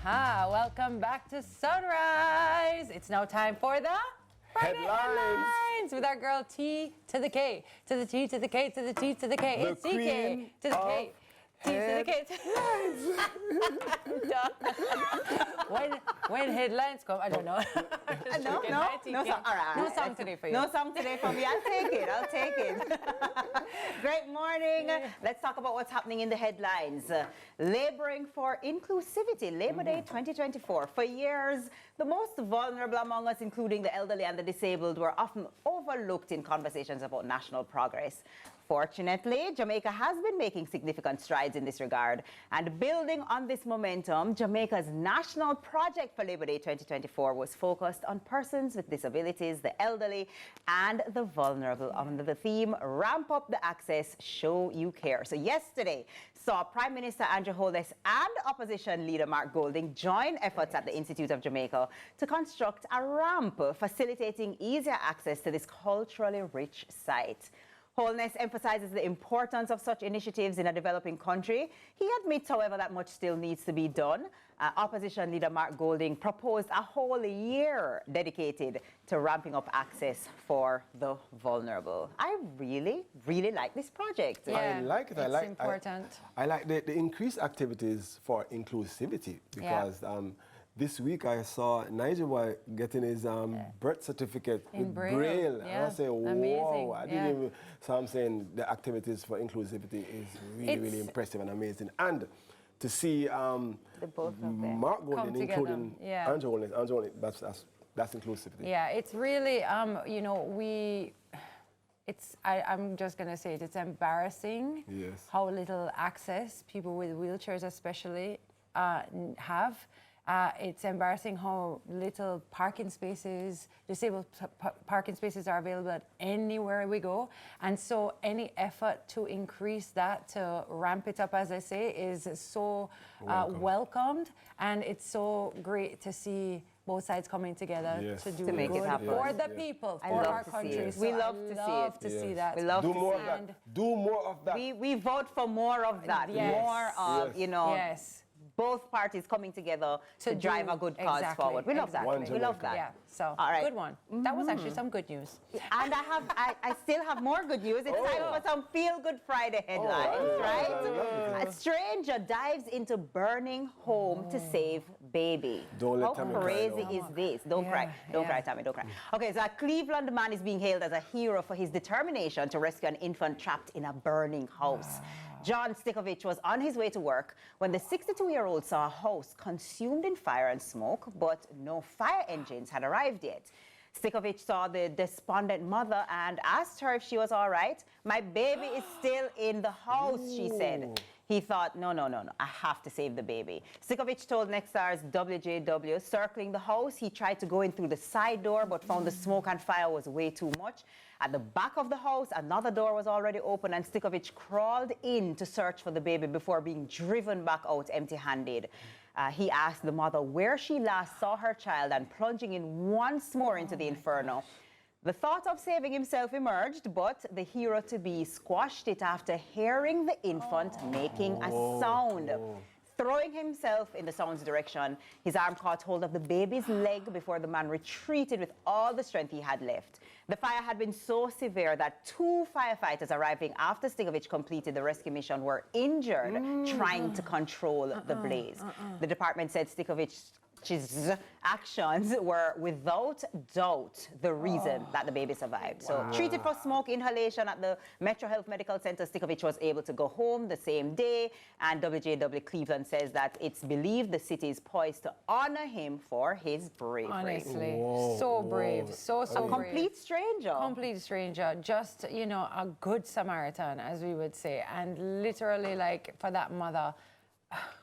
Welcome back to Sunrise. It's now time for the Friday headlines with our girl T to the K, to the T to the K, to the T to the K. It's CK to the K. T to the K. when headlines come, I don't know. No song today for you. No song today for me. I'll take it. Great morning. Let's talk about what's happening in the headlines. Laboring for inclusivity, Labor Day 2024. For years, the most vulnerable among us, including the elderly and the disabled, were often overlooked in conversations about national progress. Fortunately, Jamaica has been making significant strides in this regard. And building on this momentum, Jamaica's national project for Labor Day 2024 was focused on persons with disabilities, the elderly, and the vulnerable under the theme, Ramp Up the Access, Show You Care. So yesterday saw Prime Minister Andrew Holness and Opposition Leader Mark Golding join efforts at the Institute of Jamaica to construct a ramp facilitating easier access to this culturally rich site. Holness emphasizes the importance of such initiatives in a developing country. He admits, however, that much still needs to be done. Opposition leader Mark Golding proposed a whole year dedicated to ramping up access for the vulnerable. I really, really like this project. Yeah, I like it. It's important. I like the increased activities for inclusivity because this week I saw Nigel boy getting his birth certificate In with Braille. And Yeah. I say, Amazing. wow. I didn't even, so I'm saying the activities for inclusivity is really impressive and amazing. And to see The both of them Mark Golding, together. including Yeah. Andrew Holness, that's inclusivity. Yeah, it's really, I'm just going to say it's embarrassing how little access people with wheelchairs especially have. It's embarrassing how little parking spaces, disabled parking spaces are available at anywhere we go. And so any effort to increase that, to ramp it up, as I say, is so welcomed. And it's so great to see both sides coming together to do to make it happen for the people, for our country. We love to see that. We love Do to more see of that. Do more of that. We vote for more of that. Yes. More of, Yes. both parties coming together to drive a good cause forward. We love that. One We love that. Yeah, so all right. Good one. That was actually some good news. And I still have more good news. It's time for some Feel-Good Friday headlines, right? A stranger dives into burning home to save baby. Don't let Tami How cry, crazy though. is this? Don't cry. Don't cry, Tami. Don't cry. Okay, so a Cleveland man is being hailed as a hero for his determination to rescue an infant trapped in a burning house. John Stickovich was on his way to work when the 62-year-old saw a house consumed in fire and smoke, but no fire engines had arrived yet. Stickovich saw the despondent mother and asked her if she was all right. My baby is still in the house, she said. He thought, no, I have to save the baby. Stickovich told Nextar's WJW, circling the house, he tried to go in through the side door, but found the smoke and fire was way too much. At the back of the house, another door was already open, and Stickovich crawled in to search for the baby before being driven back out empty-handed. He asked the mother where she last saw her child and plunging in once more into the inferno. The thought of saving himself emerged, but the hero-to-be squashed it after hearing the infant making a sound. Throwing himself in the sound's direction, his arm caught hold of the baby's leg before the man retreated with all the strength he had left. The fire had been so severe that 2 firefighters arriving after Stickovich completed the rescue mission were injured trying to control the blaze. The department said Stickovich's actions were without doubt the reason that the baby survived. So treated for smoke inhalation at the Metro Health Medical Center, Stickovich was able to go home the same day, and WJW Cleveland says that it's believed the city is poised to honor him for his bravery. Honestly, so brave, so brave. Complete stranger. Complete stranger, just, a good Samaritan, as we would say, and literally, like, for that mother,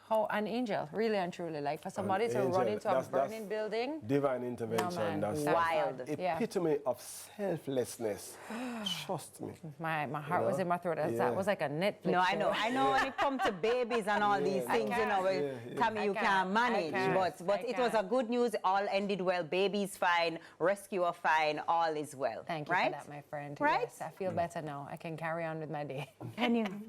how an angel, really and truly, like for somebody to run into a burning building. Divine intervention. That's wild. Epitome of selflessness. Trust me. My heart was in my throat. That was like a Netflix No, I show. know when it comes to babies and all these things, Tami, you can't manage. But it was a good news. All ended well. Baby's fine. Rescuer fine. All is well. Thank you for that, my friend. Right? Yes, I feel better now. I can carry on with my day.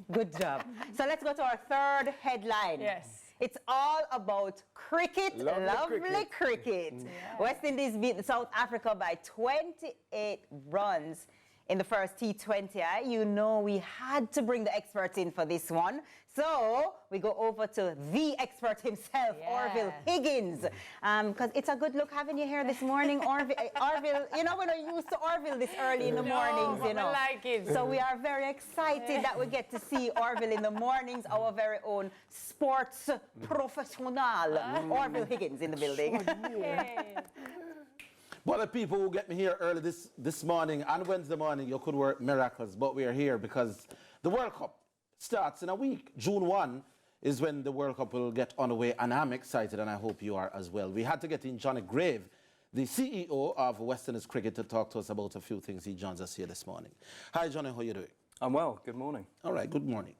Good job. So let's go to our third headline. Yes. It's all about cricket, lovely cricket. Yeah. West Indies beat South Africa by 28 runs in the first T20. You know we had to bring the experts in for this one. So we go over to the expert himself, Orville Higgins. Because it's a good look having you here this morning, Orville. You know, we're not used to Orville this early in the mornings, you know. I like it. So we are very excited that we get to see Orville in the mornings, our very own sports professional, Orville Higgins in the building. Well, the people who get me here early this morning and Wednesday morning, you could work miracles, but we are here because the World Cup starts in a week. June 1 is when the World Cup will get underway, and I'm excited, and I hope you are as well. We had to get in Johnny Grave, the CEO of West Indies Cricket, to talk to us about a few things. He joins us here this morning. Hi, Johnny, how are you doing? I'm well. Good morning. All right, good morning.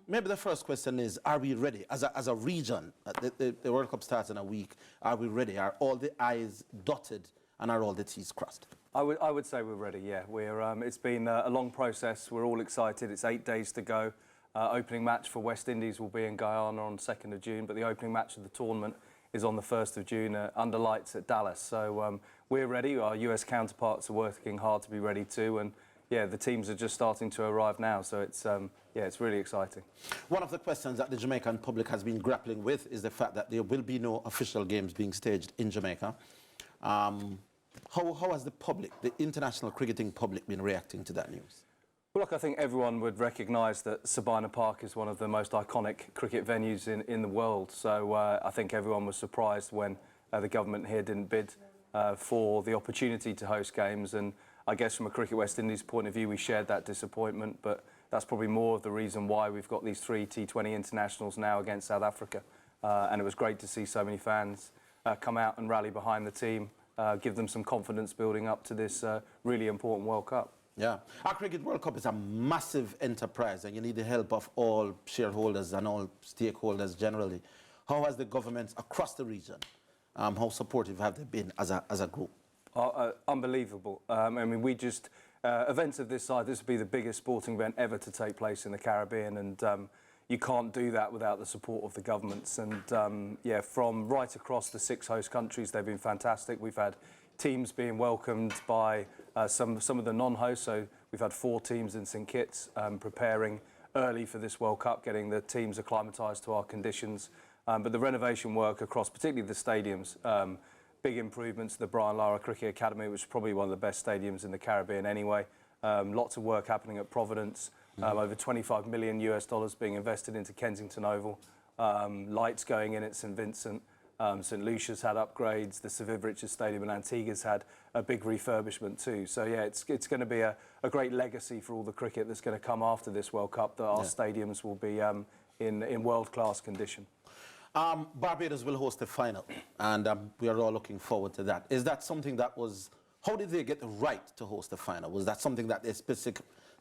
Maybe the first question is, are we ready as a region? The World Cup starts in a week. Are we ready? Are all the I's dotted and are all the T's crossed? I would say we're ready, yeah. It's been a long process. We're all excited. It's 8 days to go. Opening match for West Indies will be in Guyana on 2nd of June, but the opening match of the tournament is on the 1st of June under lights at Dallas. So we're ready. Our US counterparts are working hard to be ready too. And yeah, the teams are just starting to arrive now. So it's, it's really exciting. One of the questions that the Jamaican public has been grappling with is the fact that there will be no official games being staged in Jamaica. How has the public, the international cricketing public, been reacting to that news? Well, look, I think everyone would recognise that Sabina Park is one of the most iconic cricket venues in the world. So I think everyone was surprised when the government here didn't bid for the opportunity to host games. And I guess from a Cricket West Indies point of view, we shared that disappointment. But that's probably more of the reason why we've got these 3 T20 internationals now against South Africa. And it was great to see so many fans come out and rally behind the team. Give them some confidence building up to this really important World Cup. Yeah. Our Cricket World Cup is a massive enterprise and you need the help of all shareholders and all stakeholders generally. How has the governments across the region, how supportive have they been as a group? Unbelievable. I mean, we just, events of this size, this would be the biggest sporting event ever to take place in the Caribbean, and you can't do that without the support of the governments. And yeah, from right across the 6 host countries, they've been fantastic. We've had teams being welcomed by some of the non-hosts. So we've had 4 teams in St Kitts preparing early for this World Cup, getting the teams acclimatised to our conditions. But the renovation work across, particularly the stadiums, big improvements to the Brian Lara Cricket Academy, which is probably one of the best stadiums in the Caribbean anyway. Lots of work happening at Providence. Over $25 million being invested into Kensington Oval. Lights going in at St Vincent. St Lucia's had upgrades. The Sir Viv Richards Stadium in Antigua's had a big refurbishment too. So yeah, it's going to be a great legacy for all the cricket that's going to come after this World Cup, that our stadiums will be in world-class condition. Barbados will host the final, and we are all looking forward to that. Is that something that was... How did they get the right to host the final? Was that something that they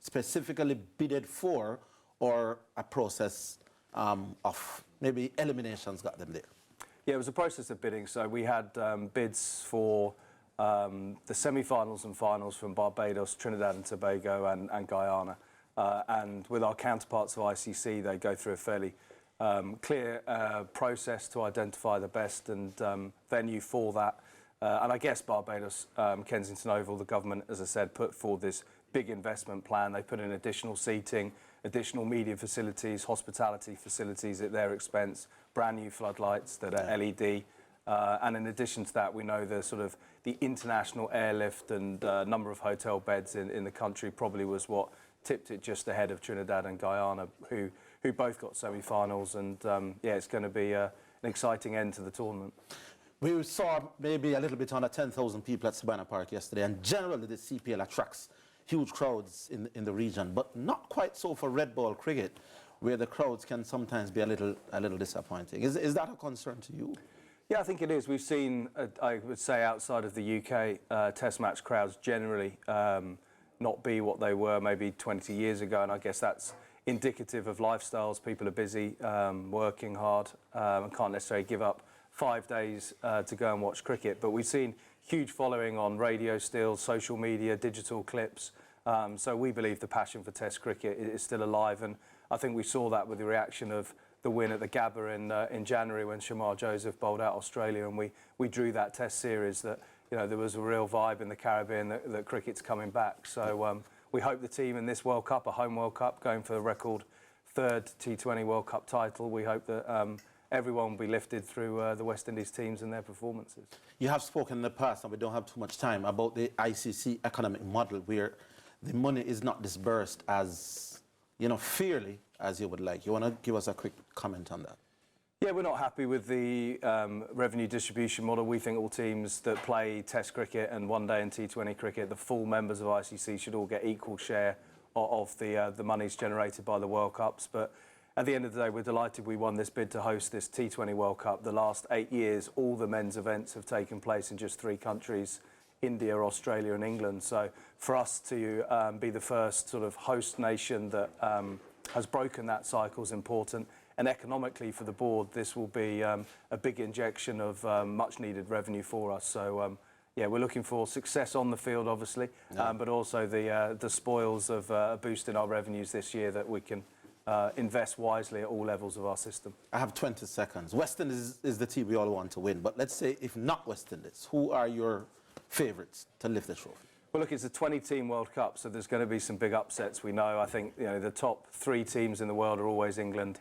specifically bidded for, or a process of maybe eliminations got them there? Yeah, it was a process of bidding. So we had bids for the semi-finals and finals from Barbados, Trinidad and Tobago and Guyana. And with our counterparts of ICC, they go through a fairly clear process to identify the best and venue for that. And I guess Barbados, Kensington Oval, the government, as I said, put forward this big investment plan. They put in additional seating, additional media facilities, hospitality facilities at their expense, brand new floodlights that are LED. And in addition to that, we know the international airlift and number of hotel beds in the country probably was what tipped it just ahead of Trinidad and Guyana, who both got semi-finals. And yeah, it's going to be an exciting end to the tournament. We saw maybe a little bit under 10,000 people at Sabina Park yesterday, and generally the CPL attracts huge crowds in the region, but not quite so for red ball cricket, where the crowds can sometimes be a little disappointing. Is that a concern to you? Yeah, I think it is. We've seen, I would say, outside of the UK, Test match crowds generally not be what they were maybe 20 years ago, and I guess that's indicative of lifestyles. People are busy, working hard, and can't necessarily give up 5 days to go and watch cricket. But we've seen huge following on radio still, social media, digital clips. So we believe the passion for Test cricket is still alive, and I think we saw that with the reaction of the win at the Gabba in January when Shamar Joseph bowled out Australia, and we drew that Test series that, you know, there was a real vibe in the Caribbean that cricket's coming back. So we hope the team in this World Cup, a home World Cup, going for the record third T20 World Cup title, we hope that everyone will be lifted through the West Indies teams and their performances. You have spoken in the past, and we don't have too much time, about the ICC economic model where the money is not disbursed as, you know, fairly as you would like. You want to give us a quick comment on that? Yeah, we're not happy with the revenue distribution model. We think all teams that play Test cricket and one day and T20 cricket, the full members of ICC should all get equal share of the monies generated by the World Cups. But at the end of the day, we're delighted we won this bid to host this T20 World Cup. The last 8 years, all the men's events have taken place in just 3 countries, India, Australia and England. So for us to be the first sort of host nation that has broken that cycle is important. And economically for the board, this will be a big injection of much needed revenue for us. So yeah, we're looking for success on the field, obviously, but also the spoils of boosting our revenues this year, that we can invest wisely at all levels of our system. I have 20 seconds. West Indies is the team we all want to win, but let's say if not West Indies, who are your favourites to lift the trophy? Well, look, it's a 20-team World Cup, so there's going to be some big upsets. We know. I think, you know, the top 3 teams in the world are always England,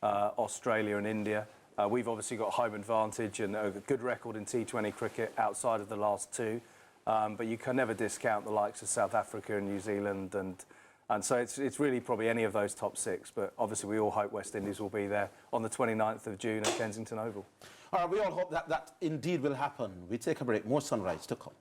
Australia and India. We've obviously got home advantage and a good record in T20 cricket outside of the last 2, but you can never discount the likes of South Africa and New Zealand, and so it's really probably any of those top 6, but obviously we all hope West Indies will be there on the 29th of June at Kensington Oval. All right, we all hope that that indeed will happen. We take a break. More Sunrise to come.